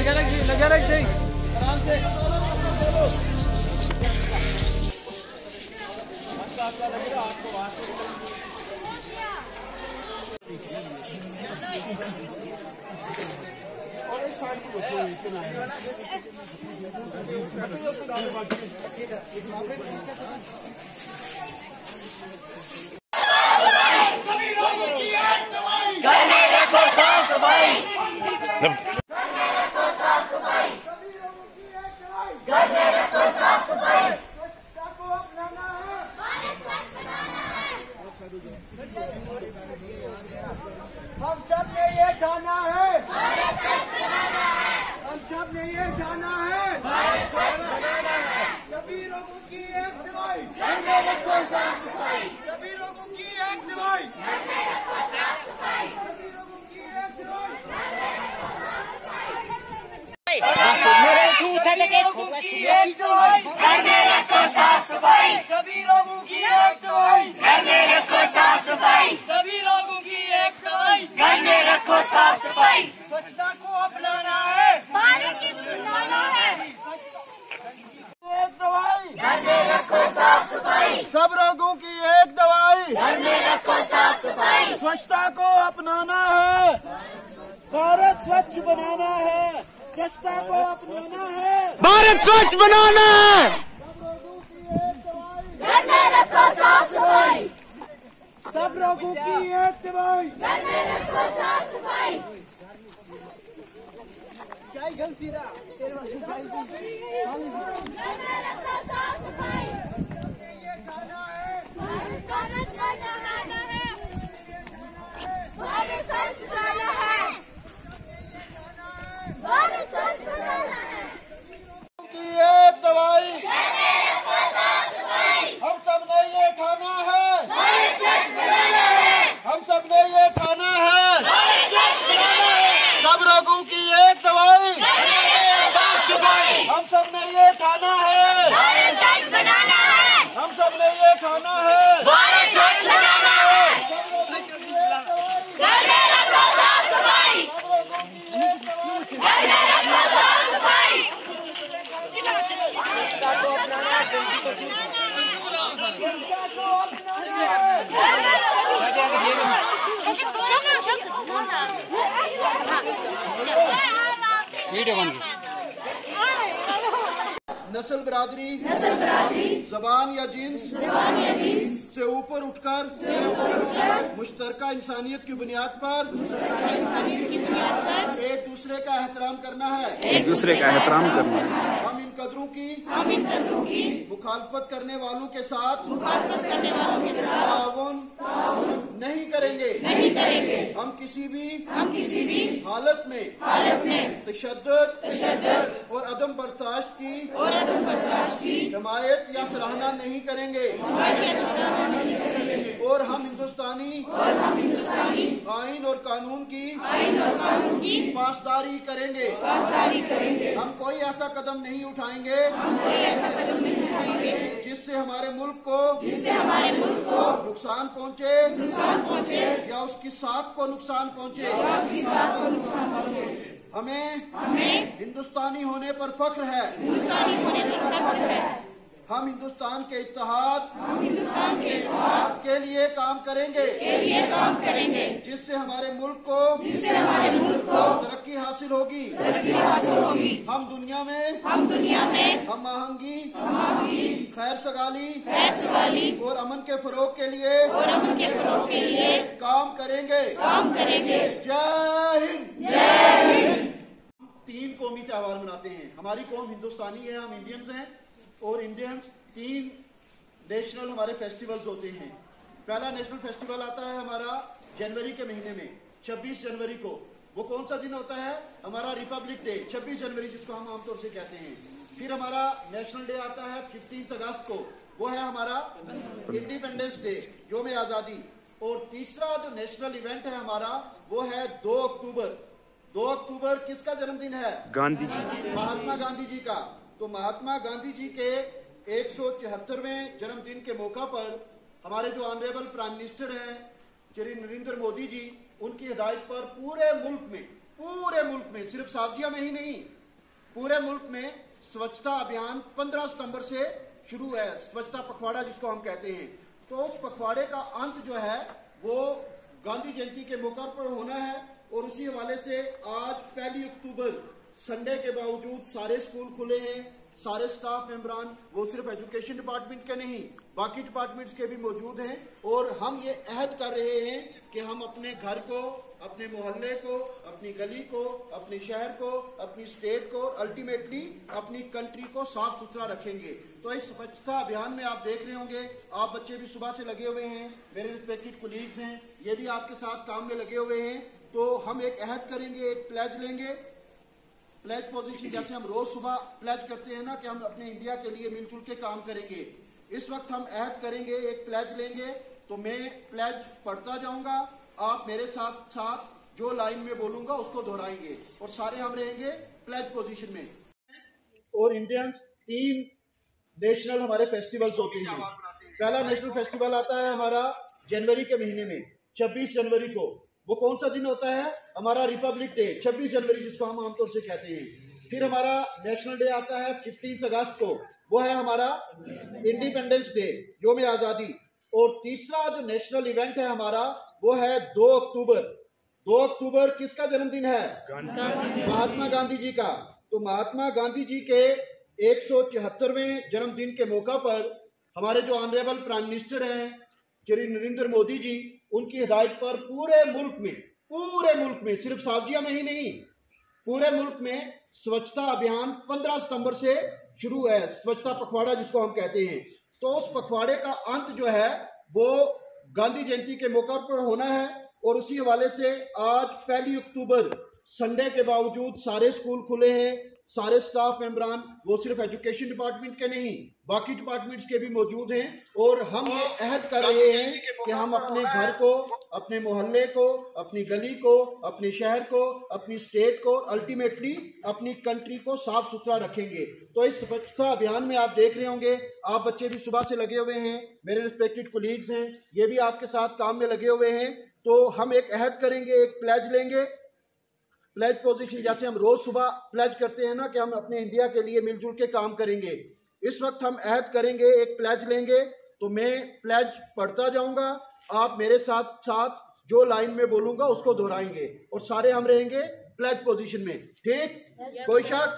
लगा रख सही आराम से। हम सब ने ये ठाना है, हम सब ने ये ठाना है, सभी लोगों की एक दवाई, सभी लोगों की एक दवाई, सभी लोगों की एक दवाई। मेरे झूठ लगे घर में रखो साफ सफाई, सभी लोगों की एक दवाई, घर में रखो साफ सफाई, सभी लोगों की एक दवाई, घर में रखो साफ सफाई। स्वच्छता को अपनाना है, भारत की सुनाना है, एक दवाई, घर में रखो साफ सफाई, सब रोगों की एक दवाई, घर में रखो साफ सफाई, स्वच्छता को अपनाना है, भारत स्वच्छ बनाना है, स्वच्छता को अपनाना है, भारत स्वच्छ बनाना है। घर में रखो साफ सफाई, सब लोगों की एक दवाई। घर में रखो साफ सफाई, क्या गलती रहा घर में रखो साफ सफाई, ये खाना है, भारत स्वच्छ बनाना है, भारत स्वच्छ बनाना है, भारत स्वच्छ बनाना है, की एक दवाई, घर में रखो साफ सफाई, हम सब ने ये खाना है, भारत स्वच्छ बनाना है, हम सब ने ये खाना है, भारत स्वच्छ बनाना है, सब रोगों की एक दवाई, घर में रखो साफ सफाई, हम सब ने ये खाना है, भारत स्वच्छ बनाना है, हम सब ने ये खाना है, भारत स्वच्छ बनाना है, घर में रखो साफ सफाई, घर में रखो साफ सफाई, वीडियो बन नस्ल बरादरी जबान या जिन्स से ऊपर उठकर मुश्तरका इंसानियत की बुनियाद पर एक दूसरे का एहतराम करना है, एक दूसरे का एहतराम करना है। हम इन कदरों की मुखालफत करने वालों के साथ ताउन नहीं करेंगे, हम किसी भी हालत में तशद्दुद और अदम बर्दाश्त की हिमायत या सराहना नहीं करेंगे और हम हिंदुस्तानी आइन और कानून की पासदारी करेंगे। हम कोई ऐसा कदम नहीं उठाएंगे जिससे हमारे मुल्क को नुकसान पहुंचे या उसकी साख को नुकसान पहुंचे। हमें हिंदुस्तानी होने पर फख्र है। हम हिंदुस्तान के इत्तेहाद के लिए काम करेंगे जिससे हमारे मुल्क को तरक्की हासिल होगी। हम दुनिया में हम आहंगी खैर सगाली और अमन के फरोग के लिए काम करेंगे। जय हिंद। 3 कौमी त्योहार मनाते हैं। हमारी कौम हिंदुस्तानी है, हम इंडियंस हैं और इंडियंस 3 नेशनल हमारे फेस्टिवल्स होते हैं। पहला नेशनल फेस्टिवल आता है हमारा जनवरी के महीने में 26 जनवरी को। वो कौन सा दिन होता है? हमारा रिपब्लिक डे 26 जनवरी, जिसको हम आमतौर से कहते हैं। फिर हमारा नेशनल डे आता है 15 अगस्त को, वो है हमारा इंडिपेंडेंस डे, यौम आज़ादी। और तीसरा जो नेशनल इवेंट है हमारा वो है 2 अक्टूबर। 2 अक्टूबर किसका जन्मदिन है? गांधी जी, महात्मा गांधी जी का। तो महात्मा गांधी जी के 174वें जन्मदिन के मौका पर हमारे जो ऑनरेबल प्राइम मिनिस्टर हैं श्री नरेंद्र मोदी जी, उनकी हिदायत पर पूरे पूरे मुल्क में, सिर्फ सावजिया में ही नहीं, पूरे मुल्क में स्वच्छता अभियान 15 सितंबर से शुरू है। स्वच्छता पखवाड़ा जिसको हम कहते हैं। तो उस पखवाड़े का अंत जो है वो गांधी जयंती के मौका पर होना है और उसी हवाले से आज 1 अक्टूबर संडे के बावजूद सारे स्कूल खुले हैं। सारे स्टाफ मेंबरान, वो सिर्फ एजुकेशन डिपार्टमेंट के नहीं बाकी डिपार्टमेंट्स के भी मौजूद हैं और हम ये अहद कर रहे हैं कि हम अपने घर को, अपने मोहल्ले को, अपनी गली को, अपने शहर को, अपनी स्टेट को, अल्टीमेटली अपनी कंट्री को साफ सुथरा रखेंगे। तो इस स्वच्छता अभियान में आप देख रहे होंगे, आप बच्चे भी सुबह से लगे हुए हैं, मेरे रिस्पेक्टेड कोलीग्स हैं, ये भी आपके साथ काम में लगे हुए हैं। तो हम एक अहद करेंगे, एक प्लेज लेंगे, प्लेज पोजीशन, जैसे हम रोज सुबह प्लेज करते हैं ना कि हम अपने इंडिया के लिए मिलजुल के काम करेंगे। इस वक्त हम अहद करेंगे, एक प्लेज लेंगे। तो मैं प्लेज पढ़ता जाऊंगा, आप मेरे साथ साथ जो लाइन में बोलूंगा उसको दोहराएंगे और सारे हम रहेंगे प्लेज पोजीशन में। और इंडियंस 3 नेशनल हमारे फेस्टिवल्स होते हैं। पहला नेशनल फेस्टिवल आता है हमारा जनवरी के महीने में, 26 जनवरी को। वो कौन सा दिन होता है? हमारा रिपब्लिक डे, 26 जनवरी जिसको हम आमतौर से कहते हैं। फिर हमारा नेशनल डे आता है 15 अगस्त को, वो है हमारा इंडिपेंडेंस डे, यौम आज़ादी। और तीसरा जो नेशनल इवेंट है हमारा वो है 2 अक्टूबर। 2 अक्टूबर किसका जन्मदिन है? महात्मा गांधी जी का। तो महात्मा गांधी जी के 174वें जन्मदिन के मौका पर हमारे जो ऑनरेबल प्राइम मिनिस्टर हैं श्री नरेंद्र मोदी जी, उनकी हिदायत पर पूरे मुल्क में सिर्फ सावजिया में ही नहीं, पूरे मुल्क में स्वच्छता अभियान 15 सितंबर से शुरू है। स्वच्छता पखवाड़ा जिसको हम कहते हैं। तो उस पखवाड़े का अंत जो है वो गांधी जयंती के मौका पर होना है और उसी हवाले से आज 1 अक्टूबर संडे के बावजूद सारे स्कूल खुले हैं। सारे स्टाफ मेंबरान, वो सिर्फ एजुकेशन डिपार्टमेंट के नहीं बाकी डिपार्टमेंट्स के भी मौजूद हैं और हम ये अहद कर रहे हैं कि हम अपने घर को, अपने मोहल्ले को, अपनी गली को, अपने शहर को, अपनी स्टेट को, अल्टीमेटली अपनी कंट्री को साफ सुथरा रखेंगे। तो इस स्वच्छता अभियान में आप देख रहे होंगे, आप बच्चे भी सुबह से लगे हुए हैं, मेरे रिस्पेक्टेड कोलीग्स हैं, ये भी आपके साथ काम में लगे हुए हैं। तो हम एक अहद करेंगे, एक प्लेज लेंगे। प्लेज पोजीशन, जैसे हम रोज सुबह प्लेज करते हैं ना कि हम अपने इंडिया के लिए मिलजुल के काम करेंगे। इस वक्त हम अहद करेंगे, एक प्लेज लेंगे। तो मैं प्लेज पढ़ता जाऊंगा, आप मेरे साथ साथ जो लाइन में बोलूंगा उसको दोहराएंगे और सारे हम रहेंगे प्लेज पोजीशन में। ठीक? कोई शक?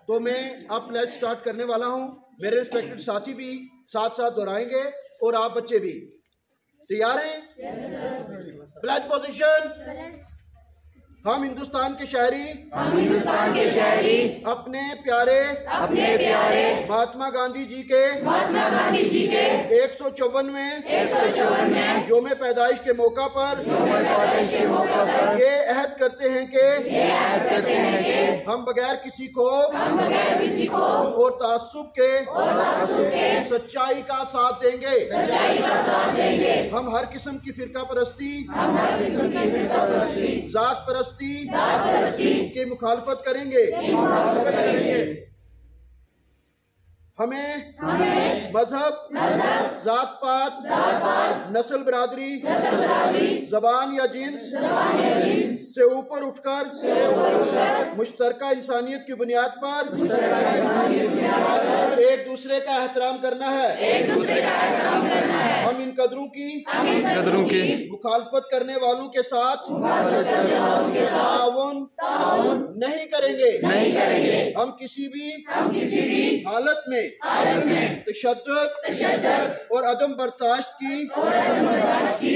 तो मैं अब प्लेज स्टार्ट करने वाला हूं। मेरे रिस्पेक्टेड साथी भी साथ साथ दोहराएंगे और आप बच्चे भी तैयार हैं? Pledge position. हम हिंदुस्तान के शहरी, अपने प्यारे महात्मा गांधी जी के 154वें यौम पैदाइश के मौका पर ये अहद करते हैं कि हम बगैर किसी को और तासुब के सच्चाई का साथ देंगे। हम हर किस्म की फिरका परस्ती, जात परस्ती की मुखालफत करेंगे। हमें मजहब, जात पात, नस्ल बरादरी, जबान या जिन्स से ऊपर उठकर मुश्तरका इंसानियत की बुनियाद पर एक दूसरे का एहतराम करना है। हम इन कदरों की मुखालफत करने वालों के साथ ताउन नहीं करेंगे। हम किसी भी हालत में तशद्दुद और अदम बर्दाश्त की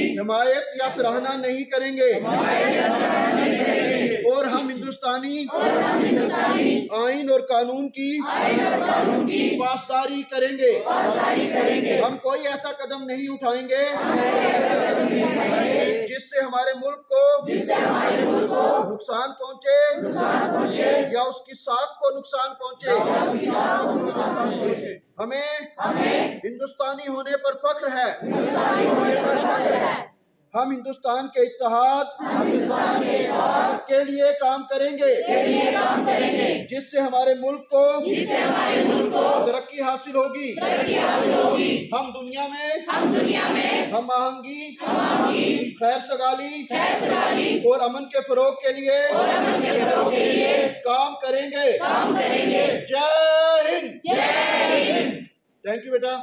हिमायत या सराहना नहीं करेंगे। और हम हिंदुस्तानी आइन और कानून की पासदारी करेंगे। हम कोई ऐसा कदम नहीं उठाएंगे जिससे हमारे मुल्क को नुकसान पहुंचे या उसकी साख को नुकसान पहुंचे। हमें हिंदुस्तानी होने पर फख्र है। हम हिंदुस्तान के इत्तेहाद के लिए काम करेंगे जिससे हमारे मुल्क को तरक्की हासिल होगी। हम दुनिया में हम आहंगी, खैर सगाली और अमन के फरोग के लिए काम करेंगे। जय हिंद। थैंक यू बेटा।